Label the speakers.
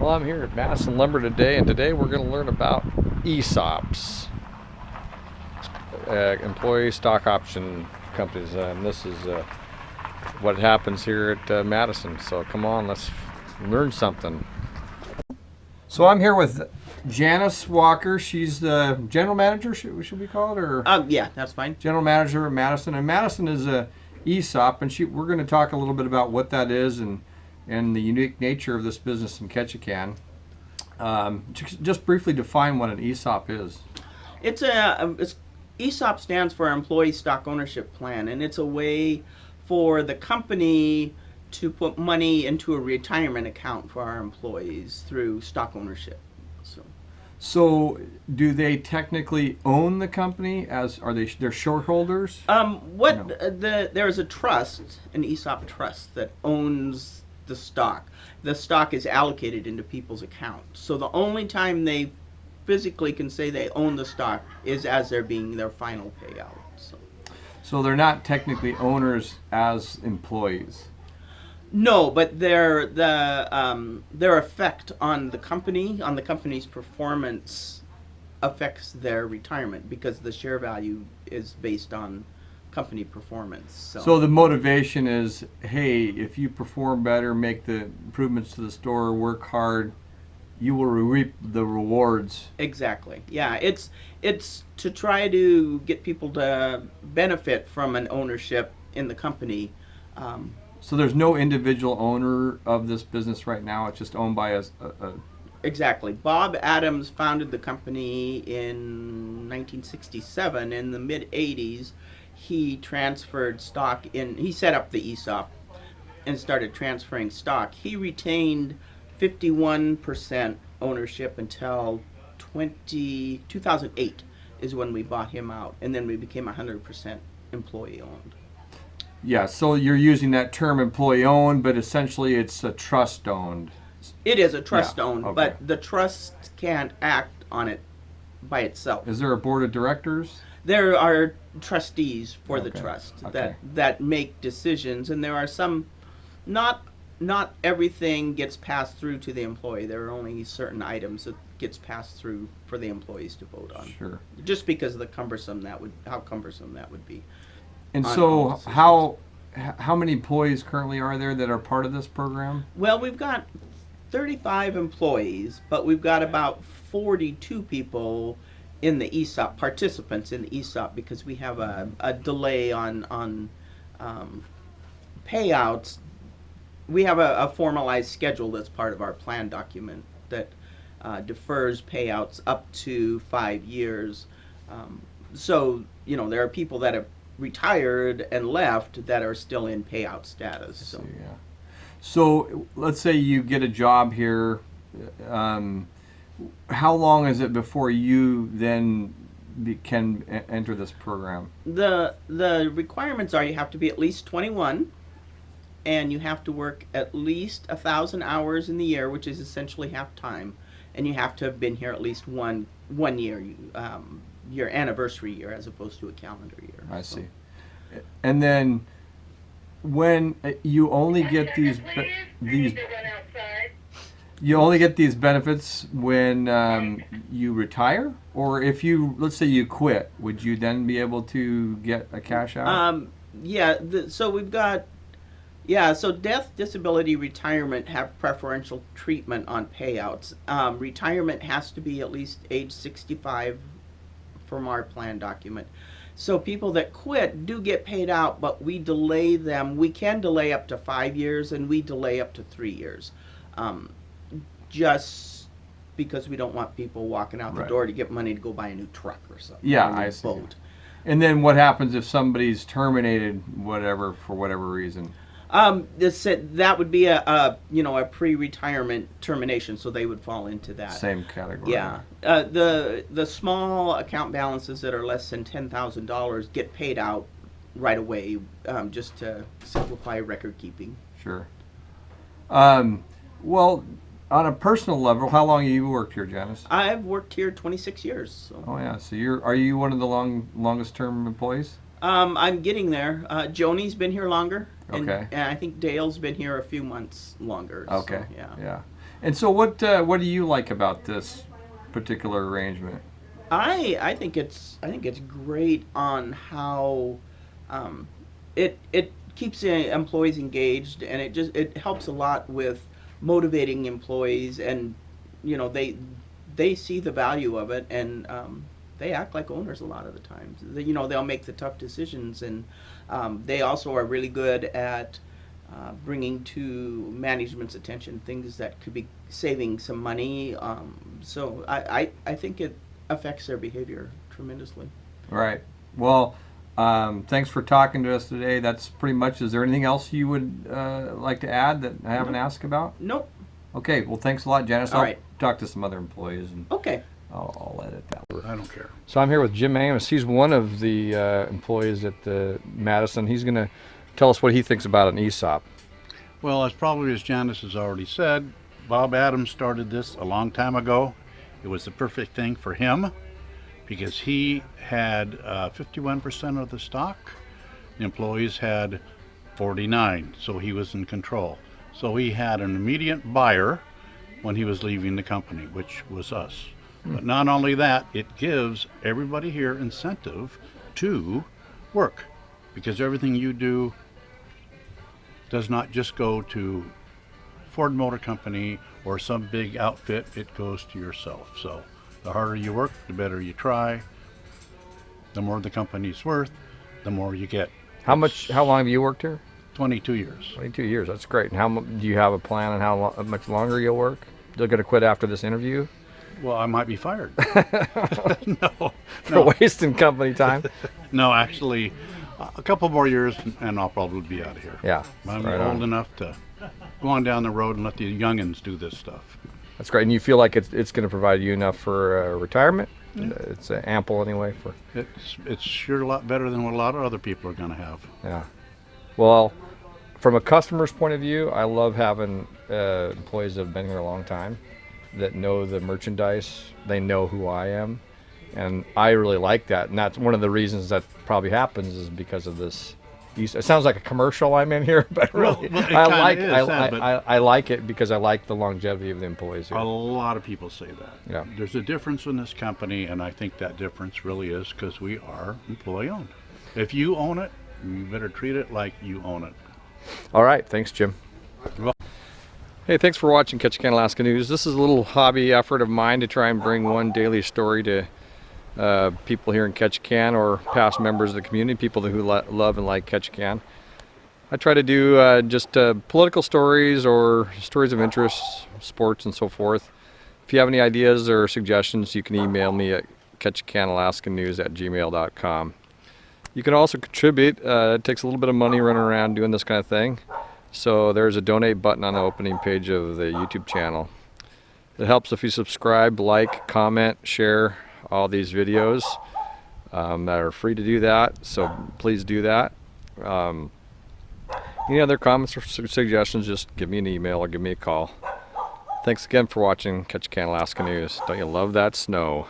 Speaker 1: Well, I'm here at Madison Lumber today, and today we're going to learn about ESOPs, employee stock option companies, and this is what happens here at Madison. So come on, let's learn something. So I'm here with Janice Walker. She's the general manager, should we call it? Or
Speaker 2: yeah, that's fine.
Speaker 1: General manager at Madison, and Madison is a ESOP, and we're going to talk a little bit about what that is and the unique nature of this business in Ketchikan. Just briefly define what an ESOP is.
Speaker 2: ESOP stands for Employee Stock Ownership Plan, and it's a way for the company to put money into a retirement account for our employees through stock ownership.
Speaker 1: So do they technically own the company? They're shareholders?
Speaker 2: There is a trust, an ESOP trust, that owns the stock. The stock is allocated into people's accounts. So the only time they physically can say they own the stock is as they're being their final payout.
Speaker 1: So they're not technically owners as employees.
Speaker 2: No, but their effect on the company's performance affects their retirement, because the share value is based on company performance.
Speaker 1: So the motivation is, hey, if you perform better, make the improvements to the store, work hard, you will reap the rewards.
Speaker 2: Exactly. Yeah, it's to try to get people to benefit from an ownership in the company.
Speaker 1: So there's no individual owner of this business right now. It's just owned by a
Speaker 2: Exactly. Bob Adams founded the company in 1967. In the mid-'80s, he transferred stock he set up the ESOP and started transferring stock. He retained 51% ownership until 2008 is when we bought him out, and then we became 100% employee owned.
Speaker 1: Yeah, so you're using that term employee owned, but essentially it's a trust owned.
Speaker 2: It is a trust owned,
Speaker 1: okay.
Speaker 2: But the trust can't act on it by itself.
Speaker 1: Is there a board of directors?
Speaker 2: There are trustees for the
Speaker 1: Okay.
Speaker 2: trust
Speaker 1: Okay.
Speaker 2: that make decisions, and there are some, not everything gets passed through to the employee. There are only certain items that gets passed through for the employees to vote on.
Speaker 1: Sure.
Speaker 2: Just because of how cumbersome that would be.
Speaker 1: And so how many employees currently are there that are part of this program?
Speaker 2: Well, we've got 35 employees, but we've got about 42 people in the ESOP, participants in the ESOP, because we have a delay on payouts. We have a formalized schedule that's part of our plan document that defers payouts up to 5 years. So, there are people that have retired and left that are still in payout status.
Speaker 1: So let's say you get a job here. How long is it before you then can enter this program?
Speaker 2: The requirements are you have to be at least 21, and you have to work at least 1,000 hours in the year, which is essentially half time, and you have to have been here at least one year, your anniversary year, as opposed to a calendar year.
Speaker 1: I see. And then when you only get these benefits when you retire, or if let's say you quit, would you then be able to get a cash out?
Speaker 2: So death, disability, retirement have preferential treatment on payouts. Retirement has to be at least age 65 from our plan document. So people that quit do get paid out, but we delay them. We can delay up to 5 years, and we delay up to 3 years. Just because we don't want people walking out the door to get money to go buy a new truck or something.
Speaker 1: Yeah, I see. Boat. And then what happens if somebody's terminated, for whatever reason?
Speaker 2: That would be a pre-retirement termination, so they would fall into that
Speaker 1: same category.
Speaker 2: Yeah, the small account balances that are less than $10,000 get paid out right away, just to simplify record keeping.
Speaker 1: Sure. Well, on a personal level, how long have you worked here, Janice?
Speaker 2: I've worked here 26 years. So.
Speaker 1: Oh yeah, so are you one of the longest term employees?
Speaker 2: I'm getting there. Joni's been here longer.
Speaker 1: Okay.
Speaker 2: And I think Dale's been here a few months longer.
Speaker 1: Okay.
Speaker 2: So, yeah.
Speaker 1: Yeah. And so what do you like about this particular arrangement?
Speaker 2: I think it's great on how it keeps the employees engaged, and it helps a lot with motivating employees, and you know they see the value of it, and they act like owners a lot of the times. You know, they'll make the tough decisions, and they also are really good at bringing to management's attention things that could be saving some money. So I think it affects their behavior tremendously.
Speaker 1: Right. Well, thanks for talking to us today. That's pretty much. Is there anything else you would like to add that I haven't asked about?
Speaker 2: Nope.
Speaker 1: Okay. Well, thanks a lot, Janice.
Speaker 2: All
Speaker 1: I'll
Speaker 2: right.
Speaker 1: talk to some other employees, and
Speaker 2: Okay.
Speaker 1: I'll edit that.
Speaker 3: I don't care.
Speaker 1: So I'm here with Jim Amos. He's one of the employees at the Madison. He's going to tell us what he thinks about an ESOP.
Speaker 3: Well, as probably as Janice has already said, Bob Adams started this a long time ago. It was the perfect thing for him because he had 51% of the stock. The employees had 49, so he was in control. So he had an immediate buyer when he was leaving the company, which was us. But not only that, it gives everybody here incentive to work, because everything you do does not just go to Ford Motor Company or some big outfit, it goes to yourself. So the harder you work, the better you try, the more the company's worth, the more you get.
Speaker 1: How long have you worked here?
Speaker 3: 22 years.
Speaker 1: 22 years. That's great. And do you have a plan on how much longer you'll work? You're going to quit after this interview?
Speaker 3: Well, I might be fired. No.
Speaker 1: For wasting company time?
Speaker 3: No, actually, a couple more years and I'll probably be out of here.
Speaker 1: Yeah.
Speaker 3: I'm
Speaker 1: right
Speaker 3: old
Speaker 1: on.
Speaker 3: enough to go on down the road and let the youngins do this stuff.
Speaker 1: That's great. And you feel like it's going to provide you enough for retirement? Yeah. It's ample anyway for.
Speaker 3: It's sure a lot better than what a lot of other people are going to have.
Speaker 1: Yeah. Well, from a customer's point of view, I love having employees that have been here a long time, that know the merchandise. They know who I am, and I really like that. And that's one of the reasons that probably happens is because of this. It sounds like a commercial I'm in here, but really,
Speaker 3: Well, it
Speaker 1: I like it because I like the longevity of the employees here.
Speaker 3: A lot of people say that.
Speaker 1: Yeah.
Speaker 3: There's a difference in this company, and I think that difference really is because we are employee-owned. If you own it, you better treat it like you own it.
Speaker 1: All right, thanks, Jim.
Speaker 3: Well,
Speaker 1: Hey, thanks for watching Ketchikan, Alaska News. This is a little hobby effort of mine to try and bring one daily story to people here in Ketchikan or past members of the community, people who love and like Ketchikan. I try to do just political stories or stories of interest, sports and so forth. If you have any ideas or suggestions, you can email me at ketchikanalaskanews@gmail.com. You can also contribute. It takes a little bit of money running around doing this kind of thing. So there's a donate button on the opening page of the YouTube channel. It helps if you subscribe, like, comment, share all these videos that are free to do that. So please do that. Any other comments or suggestions, just give me an email or give me a call. Thanks again for watching Ketchikan, Alaska News. Don't you love that snow?